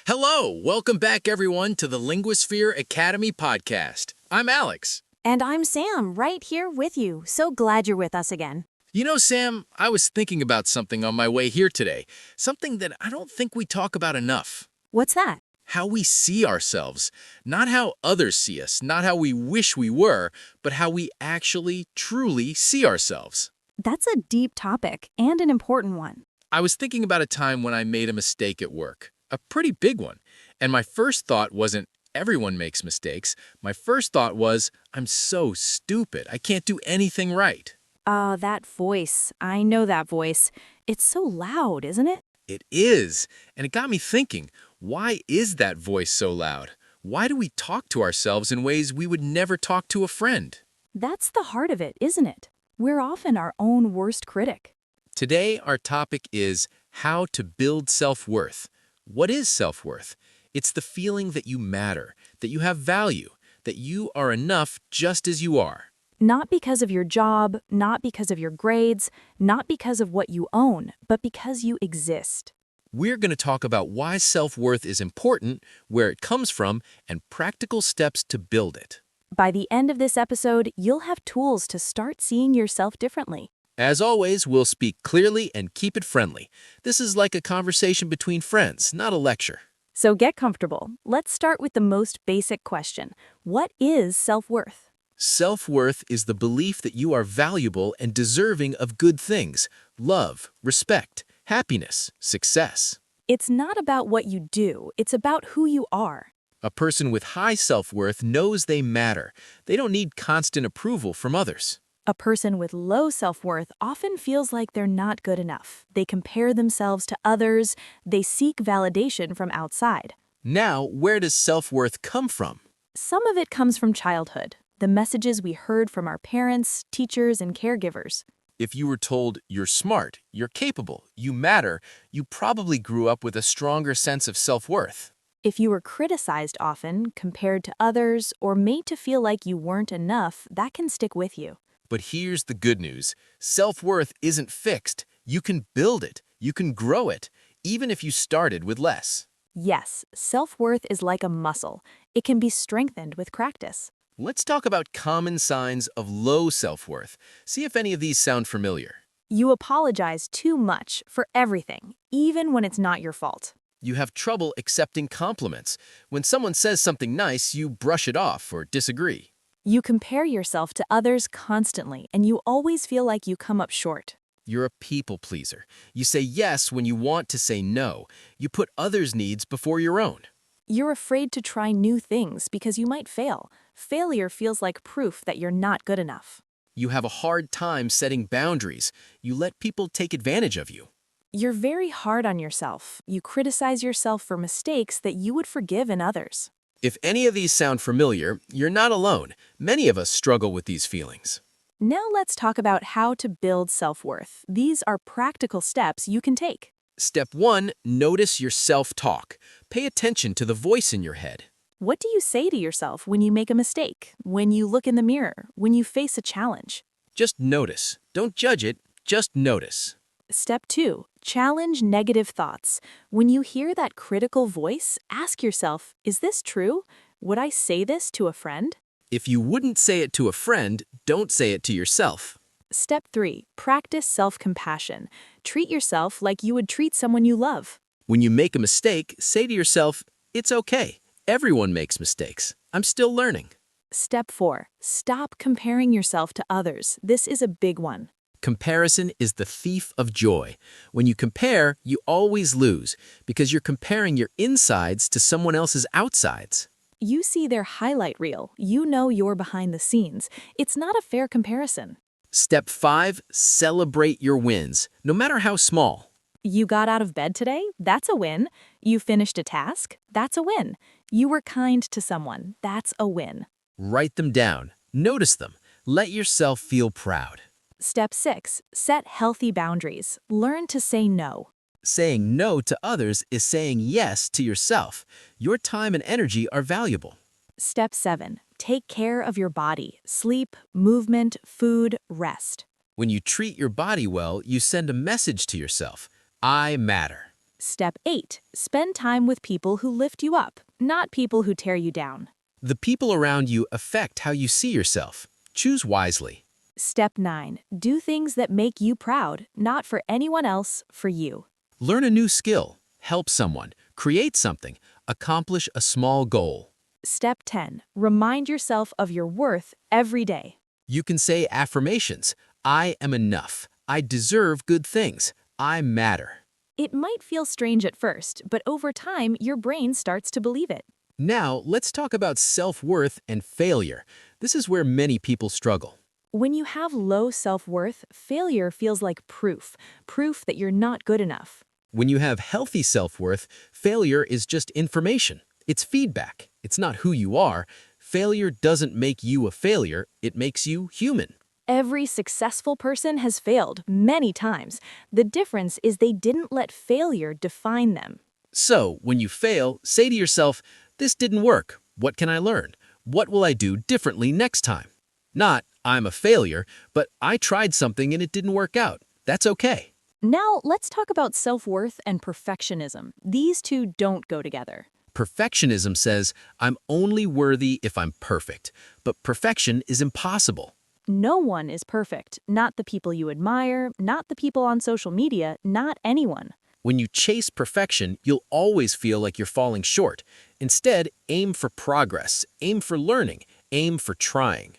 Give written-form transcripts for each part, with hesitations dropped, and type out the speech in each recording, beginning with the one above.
Hello, welcome back everyone to the Linguasphere Academy Podcast. I'm Alex. And I'm Sam, right here with you. So glad you're with us again. You know, Sam, I was thinking about something on my way here today, something that I don't think we talk about enough. What's that? How we see ourselves. Not how others see us, not how we wish we were, but how we actually, truly see ourselves. That's a deep topic and an important one. I was thinking about a time when I made a mistake at work, a pretty big one, and my first thought wasn't, everyone makes mistakes. My first thought was, I'm so stupid, I can't do anything right. That voice. I know that voice. It's so loud, isn't it? It is, and it got me thinking, why is that voice so loud? Why do we talk to ourselves in ways we would never talk to a friend? That's the heart of it, isn't it? We're often our own worst critic. Today, our topic is how to build self-worth. What is self-worth? It's the feeling that you matter, that you have value, that you are enough just as you are. Not because of your job, not because of your grades, not because of what you own, but because you exist. We're going to talk about why self-worth is important, where it comes from, and practical steps to build it. By the end of this episode, you'll have tools to start seeing yourself differently. As always, we'll speak clearly and keep it friendly. This is like a conversation between friends, not a lecture. So get comfortable. Let's start with the most basic question. What is self-worth? Self-worth is the belief that you are valuable and deserving of good things, love, respect, happiness, success. It's not about what you do, it's about who you are. A person with high self-worth knows they matter. They don't need constant approval from others. A person with low self-worth often feels like they're not good enough. They compare themselves to others. They seek validation from outside. Now, where does self-worth come from? Some of it comes from childhood, the messages we heard from our parents, teachers, and caregivers. If you were told you're smart, you're capable, you matter, you probably grew up with a stronger sense of self-worth. If you were criticized often, compared to others, or made to feel like you weren't enough, that can stick with you. But here's the good news. Self-worth isn't fixed. You can build it. You can grow it, even if you started with less. Yes, self-worth is like a muscle. It can be strengthened with practice. Let's talk about common signs of low self-worth. See if any of these sound familiar. You apologize too much for everything, even when it's not your fault. You have trouble accepting compliments. When someone says something nice, you brush it off or disagree. You compare yourself to others constantly, and you always feel like you come up short. You're a people pleaser. You say yes when you want to say no. You put others' needs before your own. You're afraid to try new things because you might fail. Failure feels like proof that you're not good enough. You have a hard time setting boundaries. You let people take advantage of you. You're very hard on yourself. You criticize yourself for mistakes that you would forgive in others. If any of these sound familiar, you're not alone. Many of us struggle with these feelings. Now let's talk about how to build self-worth. These are practical steps you can take. Step 1, notice your self-talk. Pay attention to the voice in your head. What do you say to yourself when you make a mistake, when you look in the mirror, when you face a challenge? Just notice. Don't judge it, just notice. Step 2, challenge negative thoughts. When you hear that critical voice, ask yourself, is this true? Would I say this to a friend? If you wouldn't say it to a friend, don't say it to yourself. Step 3, practice self-compassion. Treat yourself like you would treat someone you love. When you make a mistake, say to yourself, it's okay. Everyone makes mistakes. I'm still learning. Step 4, stop comparing yourself to others. This is a big one. Comparison is the thief of joy. When you compare, you always lose because you're comparing your insides to someone else's outsides. You see their highlight reel. You know you're behind the scenes. It's not a fair comparison. Step 5, celebrate your wins, no matter how small. You got out of bed today? That's a win. You finished a task? That's a win. You were kind to someone? That's a win. Write them down. Notice them. Let yourself feel proud. Step 6, set healthy boundaries. Learn to say no. Saying no to others is saying yes to yourself. Your time and energy are valuable. Step 7, take care of your body. Sleep, movement, food, rest. When you treat your body well, you send a message to yourself. I matter. Step 8. Spend time with people who lift you up, not people who tear you down. The people around you affect how you see yourself. Choose wisely. Step 9. Do things that make you proud, not for anyone else, for you. Learn a new skill, help someone, create something, accomplish a small goal. Step 10. Remind yourself of your worth every day. You can say affirmations. I am enough. I deserve good things. I matter. It might feel strange at first, but over time, your brain starts to believe it. Now, let's talk about self-worth and failure. This is where many people struggle. When you have low self-worth, failure feels like proof that you're not good enough. When you have healthy self-worth, failure is just information. It's feedback. It's not who you are. Failure doesn't make you a failure. It makes you human. Every successful person has failed many times. The difference is they didn't let failure define them. So, when you fail, say to yourself, this didn't work. What can I learn? What will I do differently next time? Not, I'm a failure, but I tried something and it didn't work out. That's okay. Now, let's talk about self-worth and perfectionism. These two don't go together. Perfectionism says, I'm only worthy if I'm perfect. But perfection is impossible. No one is perfect. Not the people you admire, not the people on social media, not anyone. When you chase perfection, you'll always feel like you're falling short. Instead, aim for progress, aim for learning, aim for trying.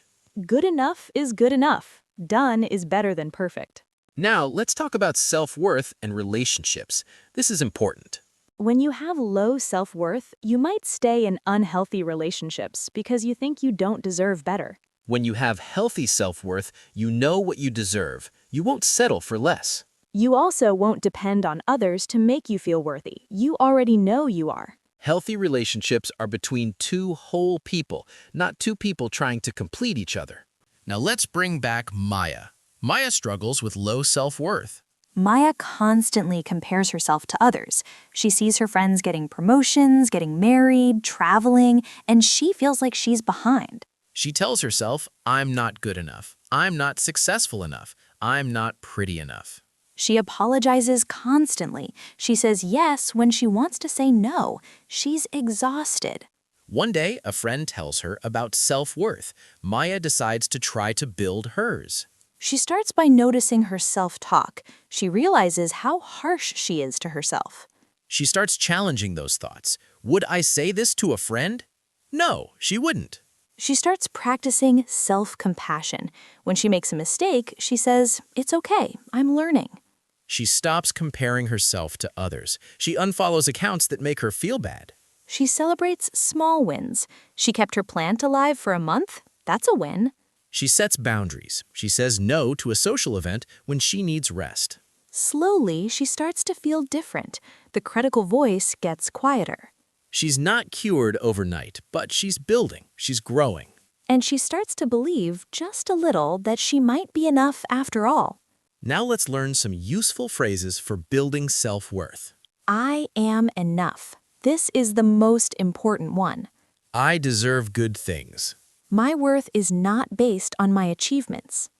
Good enough is good enough. Done is better than perfect. Now, let's talk about self-worth and relationships. This is important. When you have low self-worth, you might stay in unhealthy relationships because you think you don't deserve better. When you have healthy self-worth, you know what you deserve. You won't settle for less. You also won't depend on others to make you feel worthy. You already know you are. Healthy relationships are between two whole people, not two people trying to complete each other. Now let's bring back Maya. Maya struggles with low self-worth. Maya constantly compares herself to others. She sees her friends getting promotions, getting married, traveling, and she feels like she's behind. She tells herself, I'm not good enough. I'm not successful enough. I'm not pretty enough. She apologizes constantly. She says yes when she wants to say no. She's exhausted. One day, a friend tells her about self-worth. Maya decides to try to build hers. She starts by noticing her self-talk. She realizes how harsh she is to herself. She starts challenging those thoughts. Would I say this to a friend? No, she wouldn't. She starts practicing self-compassion. When she makes a mistake, she says, "It's okay, I'm learning." She stops comparing herself to others. She unfollows accounts that make her feel bad. She celebrates small wins. She kept her plant alive for a month. That's a win. She sets boundaries. She says no to a social event when she needs rest. Slowly, she starts to feel different. The critical voice gets quieter. She's not cured overnight, but she's building. She's growing. And she starts to believe just a little that she might be enough after all. Now let's learn some useful phrases for building self-worth. I am enough. This is the most important one. I deserve good things. My worth is not based on my achievements.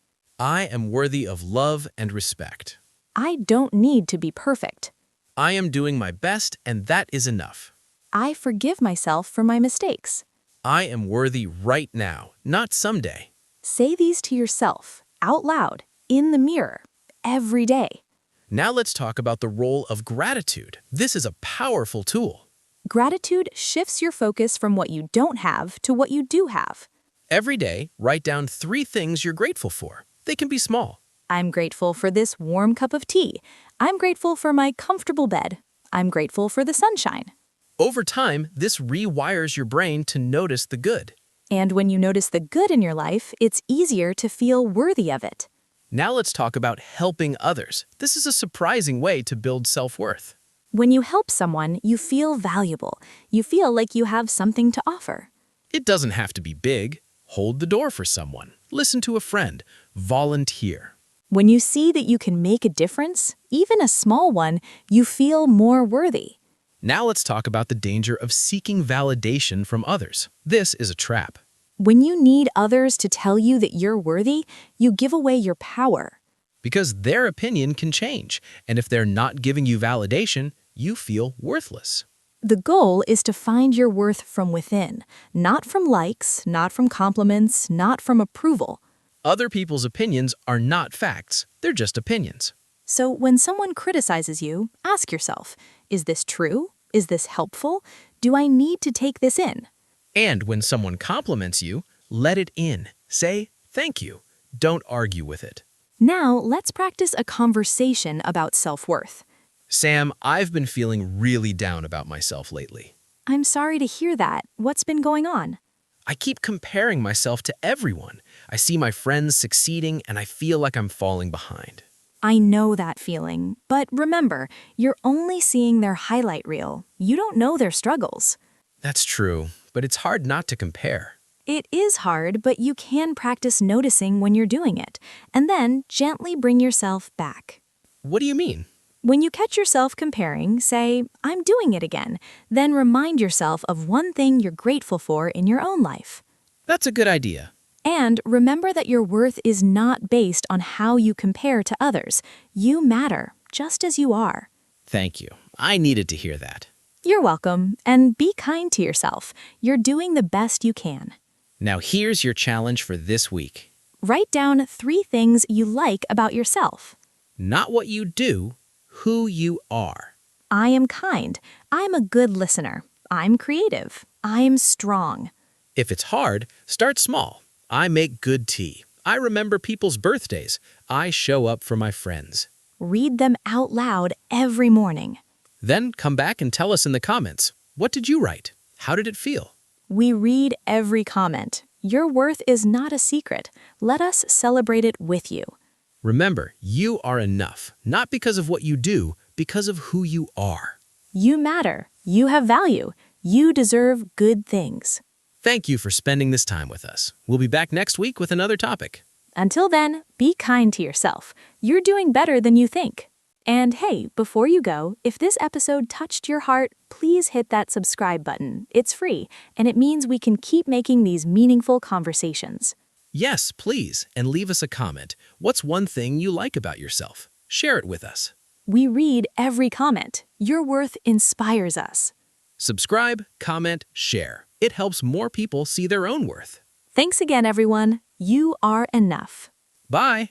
I am worthy of love and respect. I don't need to be perfect. I am doing my best, and that is enough. I forgive myself for my mistakes. I am worthy right now, not someday. Say these to yourself, out loud, in the mirror, every day. Now let's talk about the role of gratitude. This is a powerful tool. Gratitude shifts your focus from what you don't have to what you do have. Every day, write down 3 things you're grateful for. They can be small. I'm grateful for this warm cup of tea. I'm grateful for my comfortable bed. I'm grateful for the sunshine. Over time, this rewires your brain to notice the good. And when you notice the good in your life, it's easier to feel worthy of it. Now let's talk about helping others. This is a surprising way to build self-worth. When you help someone, you feel valuable. You feel like you have something to offer. It doesn't have to be big. Hold the door for someone. Listen to a friend. Volunteer. When you see that you can make a difference, even a small one, you feel more worthy. Now let's talk about the danger of seeking validation from others. This is a trap. When you need others to tell you that you're worthy, you give away your power. Because their opinion can change, and if they're not giving you validation, you feel worthless. The goal is to find your worth from within, not from likes, not from compliments, not from approval. Other people's opinions are not facts, they're just opinions. So when someone criticizes you, ask yourself, is this true? Is this helpful? Do I need to take this in? And when someone compliments you, let it in. Say, thank you. Don't argue with it. Now let's practice a conversation about self-worth. Sam, I've been feeling really down about myself lately. I'm sorry to hear that. What's been going on? I keep comparing myself to everyone. I see my friends succeeding and I feel like I'm falling behind. I know that feeling, but remember, you're only seeing their highlight reel. You don't know their struggles. That's true, but it's hard not to compare. It is hard, but you can practice noticing when you're doing it, and then gently bring yourself back. What do you mean? When you catch yourself comparing, say, I'm doing it again. Then remind yourself of one thing you're grateful for in your own life. That's a good idea. And remember that your worth is not based on how you compare to others. You matter, just as you are. Thank you. I needed to hear that. You're welcome, and be kind to yourself. You're doing the best you can. Now here's your challenge for this week. Write down 3 things you like about yourself. Not what you do, who you are. I am kind. I'm a good listener. I'm creative. I'm strong. If it's hard, start small. I make good tea. I remember people's birthdays. I show up for my friends. Read them out loud every morning. Then come back and tell us in the comments, what did you write? How did it feel? We read every comment. Your worth is not a secret. Let us celebrate it with you. Remember, you are enough, not because of what you do, because of who you are. You matter. You have value. You deserve good things. Thank you for spending this time with us. We'll be back next week with another topic. Until then, be kind to yourself. You're doing better than you think. And hey, before you go, if this episode touched your heart, please hit that subscribe button. It's free, and it means we can keep making these meaningful conversations. Yes, please, and leave us a comment. What's one thing you like about yourself? Share it with us. We read every comment. Your worth inspires us. Subscribe, comment, share. It helps more people see their own worth. Thanks again, everyone. You are enough. Bye!